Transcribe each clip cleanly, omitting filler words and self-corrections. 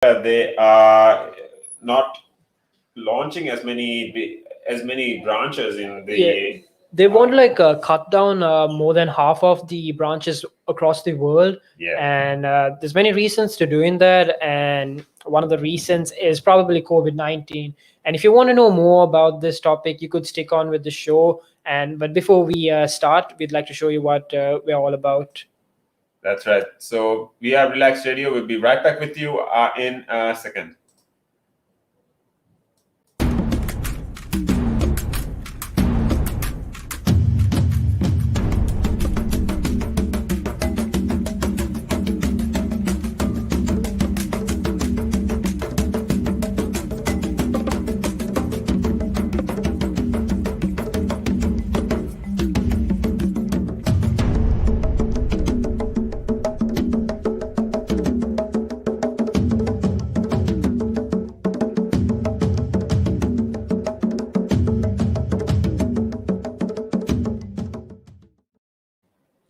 they are not launching as many branches in Yeah, the they want to cut down more than half of the branches across the world, yeah. and there's many reasons to doing that, and one of the reasons is probably COVID-19. And if you want to know more about this topic, you could stick on with the show. And but before we start, we'd like to show you what we're all about. That's right. So we are Relax Radio. We'll be right back with you in a second.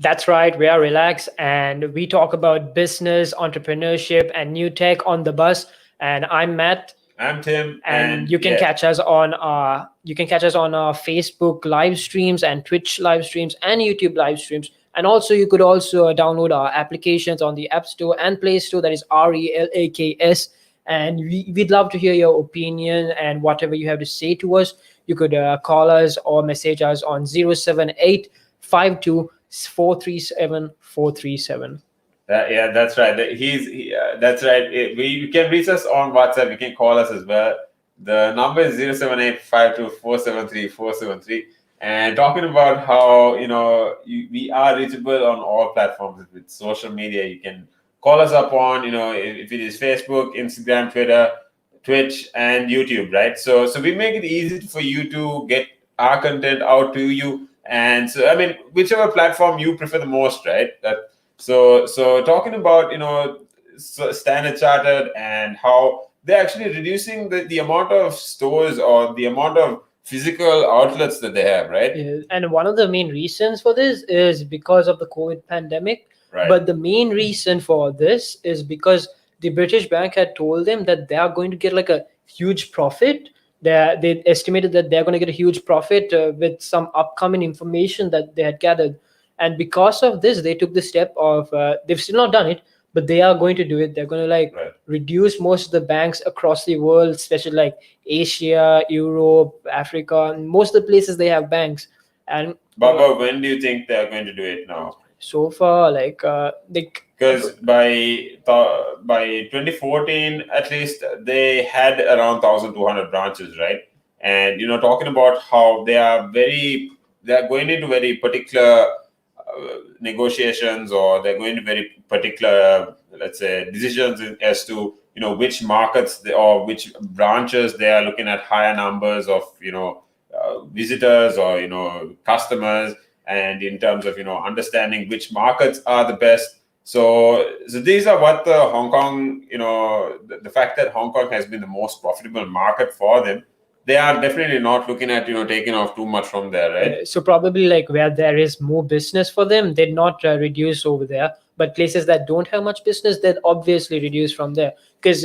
That's right, we are Relax, and we talk about business, entrepreneurship, and new tech on the bus. And I'm Matt, I'm Tim, and you can catch us on our Facebook live streams and Twitch live streams and YouTube live streams. And also, you could also download our applications on the App Store and Play Store. That is Relaks. And we'd love to hear your opinion and whatever you have to say to us. You could call us or message us on 07852 437 437. Yeah, that's right. That's right. You can reach us on WhatsApp. You can call us as well. The number is 07852473473. And talking about how we are reachable on all platforms with social media. You can call us up on if it is Facebook, Instagram, Twitter, Twitch, and YouTube, right? So we make it easy for you to get our content out to you. And so I mean, whichever platform you prefer the most, right? So talking about Standard Chartered and how they're actually reducing the amount of stores or the amount of physical outlets that they have, right? Yeah, and one of the main reasons for this is because of the COVID pandemic. Right. But the main reason for this is because the British bank had told them that they are going to get like a huge profit. They estimated that they're going to get a huge profit with some upcoming information that they had gathered. And because of this, they took the step of, they've still not done it, but they are going to do it. They're going to Right. reduce most of the banks across the world, especially like Asia, Europe, Africa, and most of the places they have banks. And Baba, when do you think they're going to do it now? so far, Because by 2014, at least they had around 1,200 branches, right? And talking about how they are going into very particular negotiations, or they're going to very particular, let's say, decisions as to which markets or which branches they are looking at higher numbers of visitors or customers, and in terms of understanding which markets are the best. So these are what the Hong Kong, the fact that Hong Kong has been the most profitable market for them, they are definitely not looking at taking off too much from there, right? So probably like where there is more business for them, they'd not reduce over there. But places that don't have much business, they'd obviously reduce from there. Because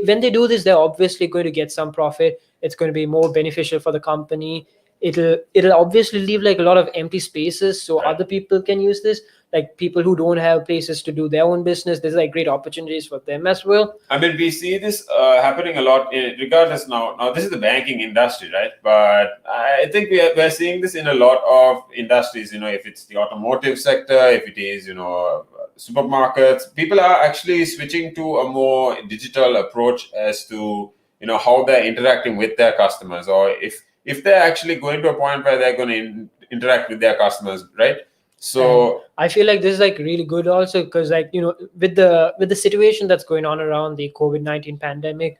when they do this, they're obviously going to get some profit. It's going to be more beneficial for the company. It'll obviously leave like a lot of empty spaces, so Right. other people can use this. Like people who don't have places to do their own business, there's like great opportunities for them as well. I mean, we see this happening a lot, regardless now. Now, this is the banking industry, right? But I think we're seeing this in a lot of industries. If it's the automotive sector, if it is, supermarkets, people are actually switching to a more digital approach as to, how they're interacting with their customers, or if they're actually going to a point where they're going to interact with their customers, right? So I feel like this is like really good also because with the situation that's going on around the COVID-19 pandemic,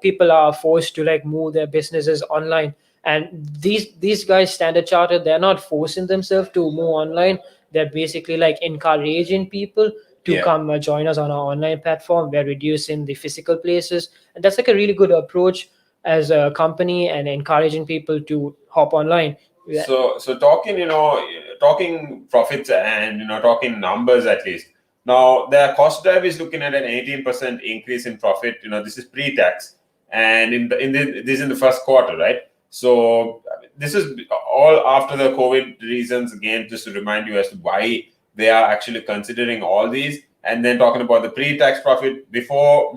people are forced to like move their businesses online. And these guys, Standard Chartered, they're not forcing themselves to move online. They're basically like encouraging people to Yeah. come join us on our online platform. We're reducing the physical places, and that's like a really good approach as a company and encouraging people to hop online. So talking profits and talking numbers at least. Now, their cost drive is looking at an 18% increase in profit. This is pre-tax, and this is in the first quarter, right? So this is all after the COVID reasons. Again, just to remind you as to why they are actually considering all these, and then talking about the pre-tax profit before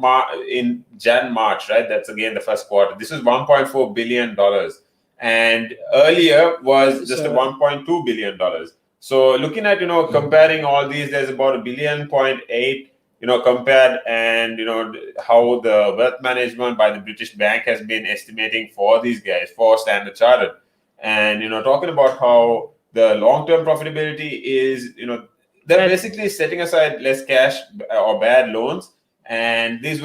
in March, right? That's again the first quarter. This is $1.4 billion, and earlier was just a $1.2 billion. So looking at comparing all these, there's about $1.8 billion compared, and how the wealth management by the British Bank has been estimating for these guys for Standard Chartered, and talking about how the long-term profitability is, they're basically setting aside less cash or bad loans, and these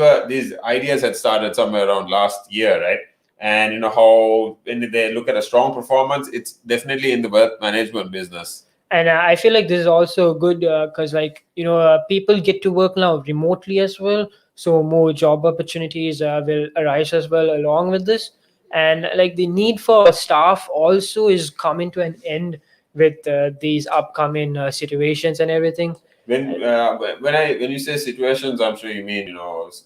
ideas had started somewhere around last year, right? And how when they look at a strong performance, it's definitely in the wealth management business. And I feel like this is also good because people get to work now remotely as well, so more job opportunities will arise as well along with this. And like the need for staff also is coming to an end with these upcoming situations and everything. When you say situations, I'm sure you mean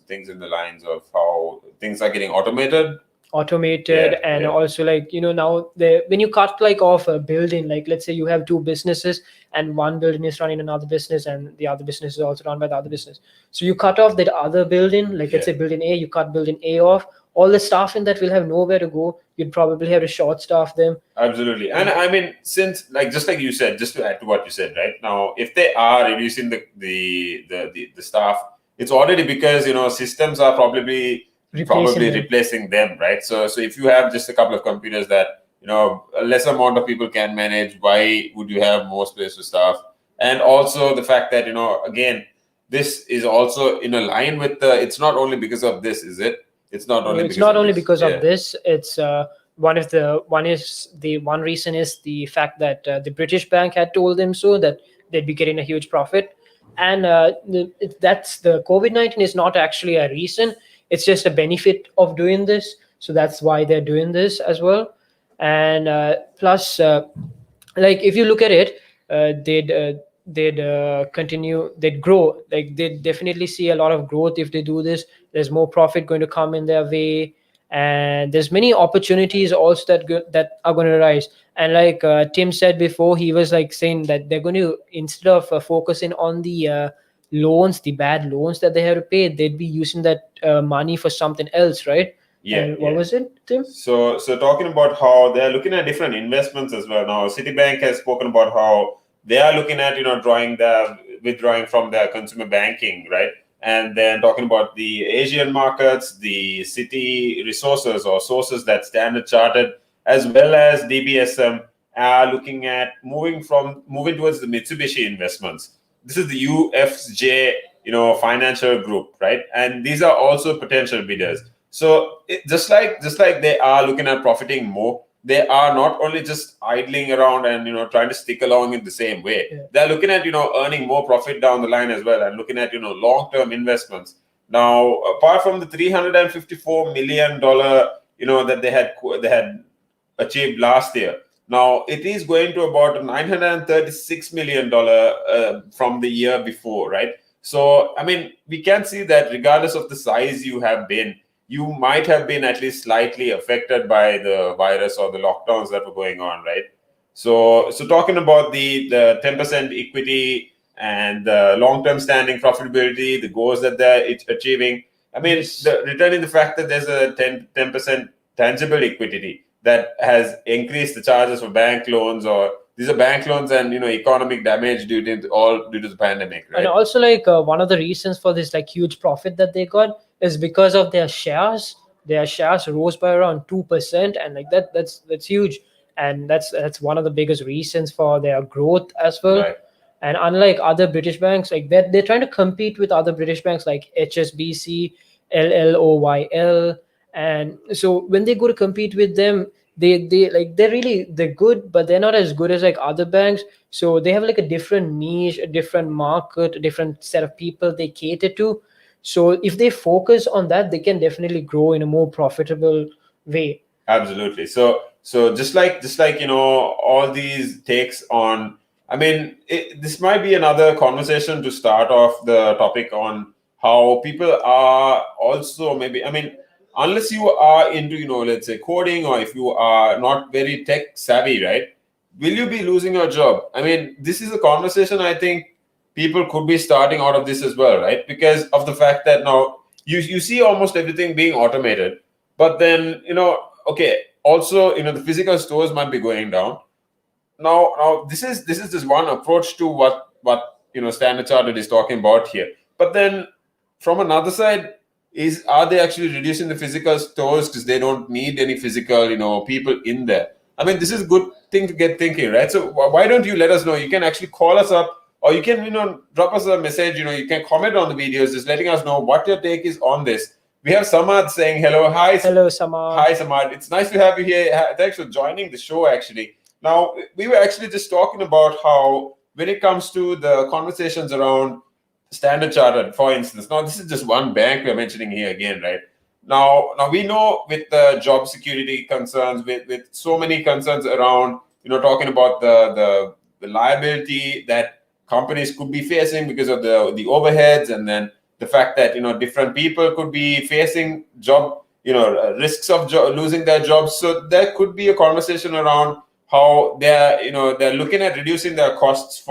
things in the lines of how things are getting automated. And also now when you cut like off a building, like let's say you have two businesses and one building is running another business and the other business is also run by the other business, so you cut off that other building, like let's say building A, you cut building A off, all the staff in that will have nowhere to go. You'd probably have to short staff them. Absolutely. And I mean, since just like you said, just to add to what you said, right now, if they are reducing the staff, it's already because systems are probably replacing them, right? So if you have just a couple of computers that a less amount of people can manage, why would you have more space for staff? And also the fact that again, this is also in a line with it's not only because of this, is it? It's not only because of this. It's one reason is the fact that the British Bank had told them so that they'd be getting a huge profit, and that's the COVID-19 is not actually a reason. It's just a benefit of doing this, so that's why they're doing this as well. And plus, like if you look at it, they'd continue, they'd grow, like they'd definitely see a lot of growth if they do this. There's more profit going to come in their way, and there's many opportunities also that are going to rise. And like Tim said before, he was like saying that they're going to, instead of focusing on the loans, the bad loans that they have to pay, they'd be using that money for something else, right? And what was it, Tim? So talking about how they're looking at different investments as well. Now, Citibank has spoken about how they are looking at withdrawing from their consumer banking, right? And then talking about the Asian markets, the city resources or sources that Standard Chartered as well as DBSM are looking at moving towards the Mitsubishi investments. This is the UFJ, financial group, right? And these are also potential bidders. So just like they are looking at profiting more, they are not only just idling around and trying to stick along in the same way. Yeah. They're looking at earning more profit down the line as well, and looking at long-term investments. Now, apart from the $354 million that they had achieved last year, now it is going to about $936 million from the year before, right? So I mean, we can see that regardless of the size you have been, you might have been at least slightly affected by the virus or the lockdowns that were going on, right? So talking about the 10% equity and the long-term standing profitability, the goals that they're achieving. I mean, returning the fact that there's a 10% tangible equity that has increased the charges for bank loans, or these are bank loans and economic damage due to the pandemic, right? And also like one of the reasons for this like huge profit that they got is because of their shares. Their shares rose by around 2%, and like that's huge, and that's one of the biggest reasons for their growth as well. Right. And unlike other British banks, like they're trying to compete with other British banks like HSBC, LLOYL, and so when they go to compete with them, they're good, but they're not as good as like other banks. So they have like a different niche, a different market, a different set of people they cater to. So if they focus on that, they can definitely grow in a more profitable way. Absolutely. So just like all these takes on I mean, this might be another conversation to start off the topic on how people are also maybe. I mean, unless you are into, let's say coding, or if you are not very tech savvy, right? Will you be losing your job? I mean, this is a conversation I think people could be starting out of this as well, right? Because of the fact that now you see almost everything being automated, but then okay, also the physical stores might be going down. Now this is just one approach to what Standard Chartered is talking about here. But then from another side, are they actually reducing the physical stores because they don't need any physical people in there? I mean, this is a good thing to get thinking, right? So why don't you let us know? You can actually call us up, or you can drop us a message. You can comment on the videos, just letting us know what your take is on this. We have Samad saying hello. Hello, Samad. Hi Samad, it's nice to have you here. Thanks for joining the show. Actually, now we were actually just talking about how when it comes to the conversations around Standard Chartered, for instance. Now this is just one bank we're mentioning here again, right? Now we know with the job security concerns, with so many concerns around, talking about the liability that companies could be facing because of the overheads, and then the fact that different people could be facing job risks of losing their jobs. So there could be a conversation around how they're looking at reducing their costs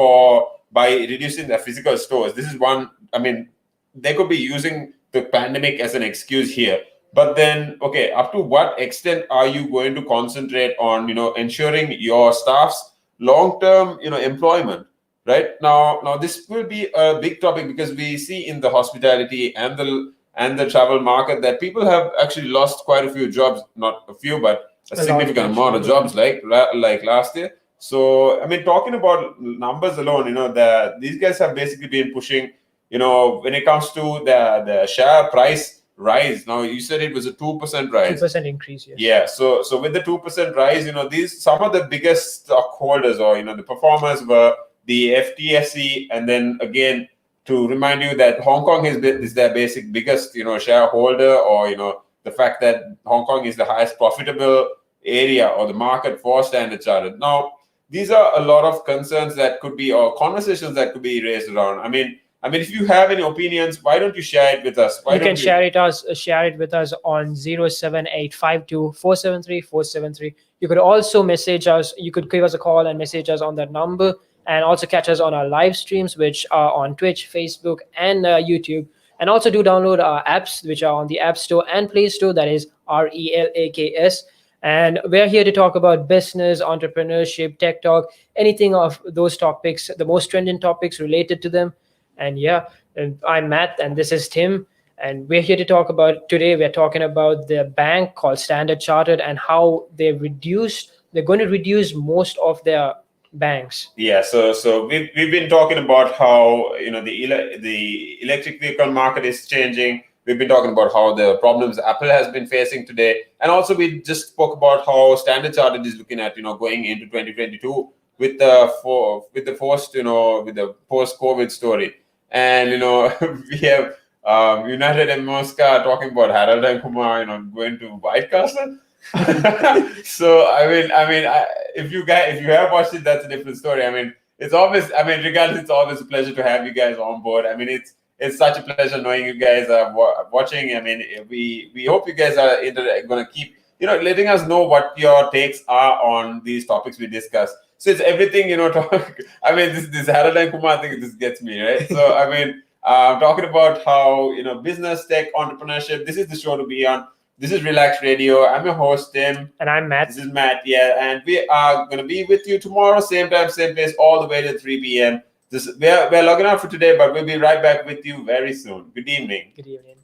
by reducing their physical stores. This is one. I mean, they could be using the pandemic as an excuse here. But then, okay, up to what extent are you going to concentrate on ensuring your staff's long-term employment? Right now this will be a big topic, because we see in the hospitality and the travel market that people have actually lost quite a few jobs, not a few, but a significant amount of jobs, like last year. So I mean, talking about numbers alone, these guys have basically been pushing, when it comes to the share price rise. Now you said it was a 2% rise. 2% increase, yes. Yeah. So with the 2% rise, these some of the biggest stockholders, or the performers, were the FTSE, and then again, to remind you that Hong Kong is their biggest shareholder, or the fact that Hong Kong is the highest profitable area or the market for Standard Chartered. Now these are a lot of concerns that could be, or conversations that could be raised around. I mean, if you have any opinions, why don't you share it with us? You can share it with us on 07852473473. You could also message us. You could give us a call and message us on that number, and also catch us on our live streams, which are on Twitch, Facebook, and YouTube. And also do download our apps, which are on the App Store and Play Store. That is Relaks. And we're here to talk about business, entrepreneurship, tech talk, anything of those topics, the most trending topics related to them. And yeah, I'm Matt, and this is Tim. And we're here to talk about, today we're talking about the bank called Standard Chartered, and how they're going to reduce most of their banks. Yeah, so we've been talking about how the electric vehicle market is changing. We've been talking about how the problems Apple has been facing today, and also we just spoke about how Standard Chartered is looking at going into 2022 with the post-COVID story. And we have United and Mosca talking about Harold and Kumar going to White Castle. So if you have watched it, that's a different story. I mean, it's always, regardless, it's always a pleasure to have you guys on board. I mean, it's such a pleasure knowing you guys are watching. I mean, we hope you guys are going to keep letting us know what your takes are on these topics we discuss. So it's everything, I mean, this Harold and Kumar thing, this gets me, right? So I mean, talking about how business, tech, entrepreneurship. This is the show to be on. This is Relax Radio. I'm your host, Tim. And I'm Matt. This is Matt, yeah. And we are going to be with you tomorrow, same time, same place, all the way to 3 p.m. We're logging out for today, but we'll be right back with you very soon. Good evening. Good evening.